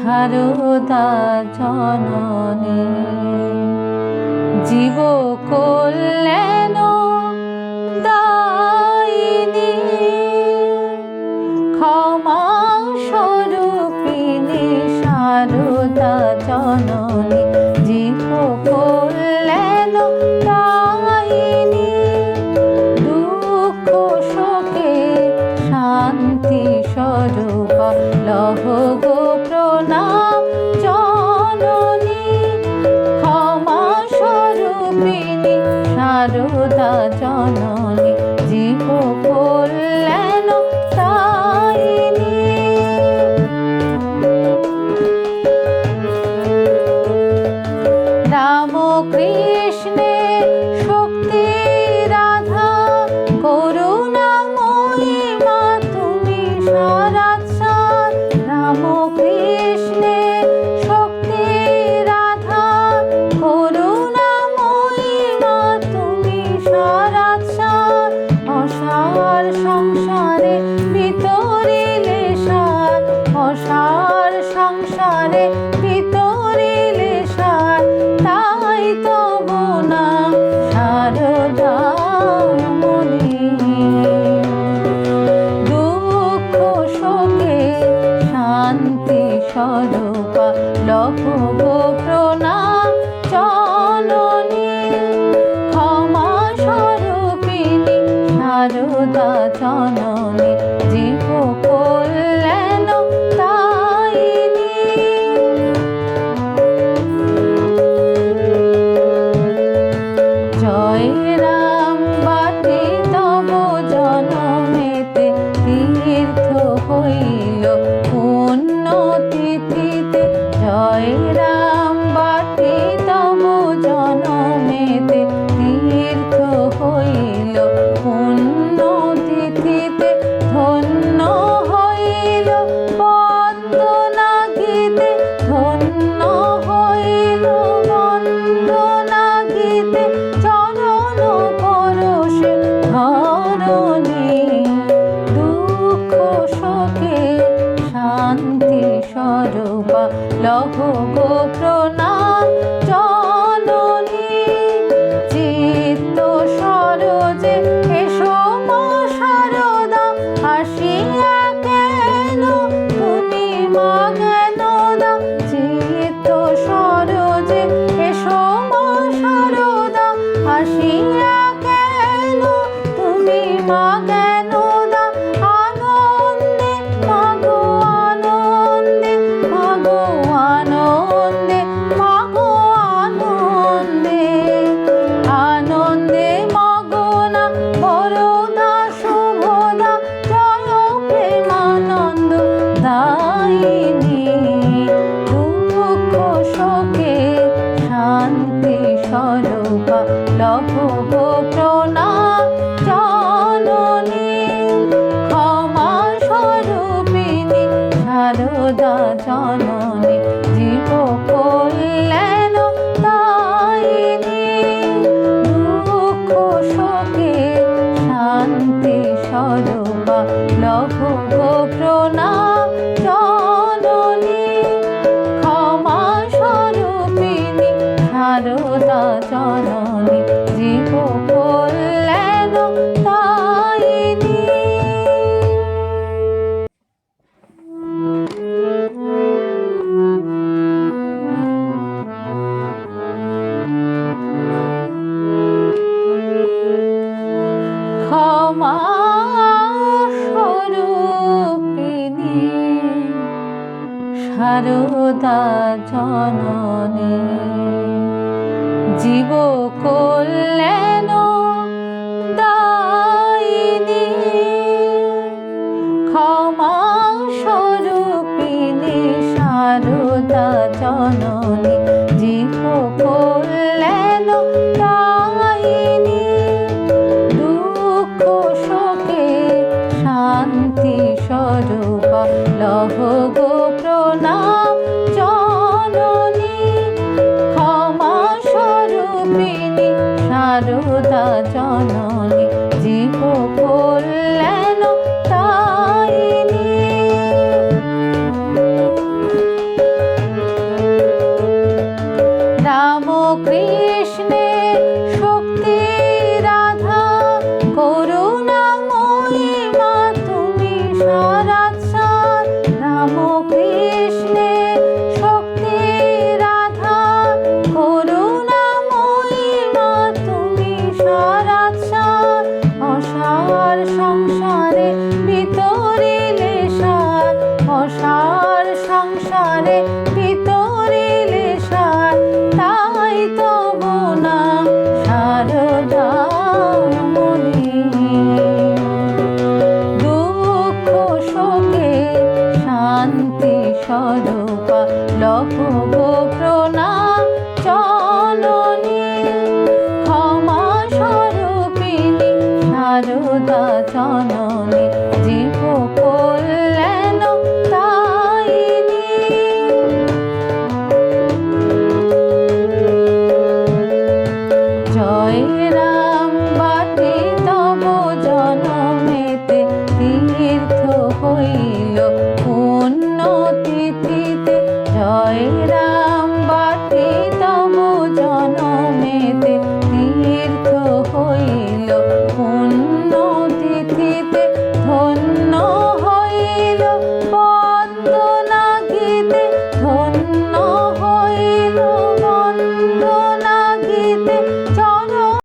সারদা জননী জীব কল্যাণ দায়িনী ক্ষমা স্বরূপিণী সারদা জননী জীব কল্যাণ দায়িনী দুঃখ শোকে শান্তি স্বরূপ লহ গো প্রণাম জননী ক্ষমা স্বরূপিণী সারদা জননী জীব কল্যাণ দায়িনী রাম কৃষ্ণে শক্তি রাধা করুণাময়ী মা তুমি সারাৎসার রাম কৃষ্ণে শক্তি রাধা করুণাময়ী মা তুমি সারাৎসার অসার সংসারে ভিতরিলে সার অসার সংসারে ভিতরিলে সার তাই তব নাম সারদামণি দুঃখ শোকে শান্তি স্বরূপা লহ গো প্রণাম জননী ক্ষমা স্বরূপিণী সারদা জননী জীব কল্যাণ দায়িনী জয় রাম বাটে তব জনমেতে তীর্থ হইল পুণ্য তিথিতে জয় রাম বাটে তব জনমেতে তীর্থ হইল পুণ্য তিথিতে ধন্য হইল বন্দনা গীতে ধন্য হইল বন্দনা গীতে চরণ পরশে ধরণী দুঃখ শোকে শান্তি স্বরূপা লহ গো প্রণাম জননী চিত্ত সরোজে এসো মা সারদা আসিয়া কেন তুমি মা জ্ঞানদা চিত্ত সরোজে এসো মা সারদা আসিয়া কেন তুমি মা জ্ঞানদা আনন্দে মাগো আনন্দে মাগো আনন্দে মাগো আনন্দে আনন্দে মাগো না বরদা শুভদা জয় প্রেমানন্দ দায়িনী দুঃখ শোকে শান্তি স্বরূপা লহ গো প্রণাম জননী ক্ষমা স্বরূপিণী সারদা জননী জীব কল্যাণ দায়িনী দুঃখ শোকে শান্তি স্বরূপা লহ গো প্রণাম জননী ক্ষমা স্বরূপিণী সারদা জননী জীব কল্যাণ দায়িনী ক্ষমা স্বরূপিণী সারদা জননী জীব কল্যাণ দায়িনী ক্ষমা স্বরূপিণী সারদা জননী জীব কল্যাণ দায়িনী দুঃখ শোকে শান্তি স্বরূপা লহ গো প্রণাম জননী ক্ষমা স্বরূপিণী সারদা জননী জীব কল্যাণ দায়িনী শান্তি স্বরূপা লহ গো প্রণাম জননী। ক্ষমা স্বরূপিণী সারদা জননী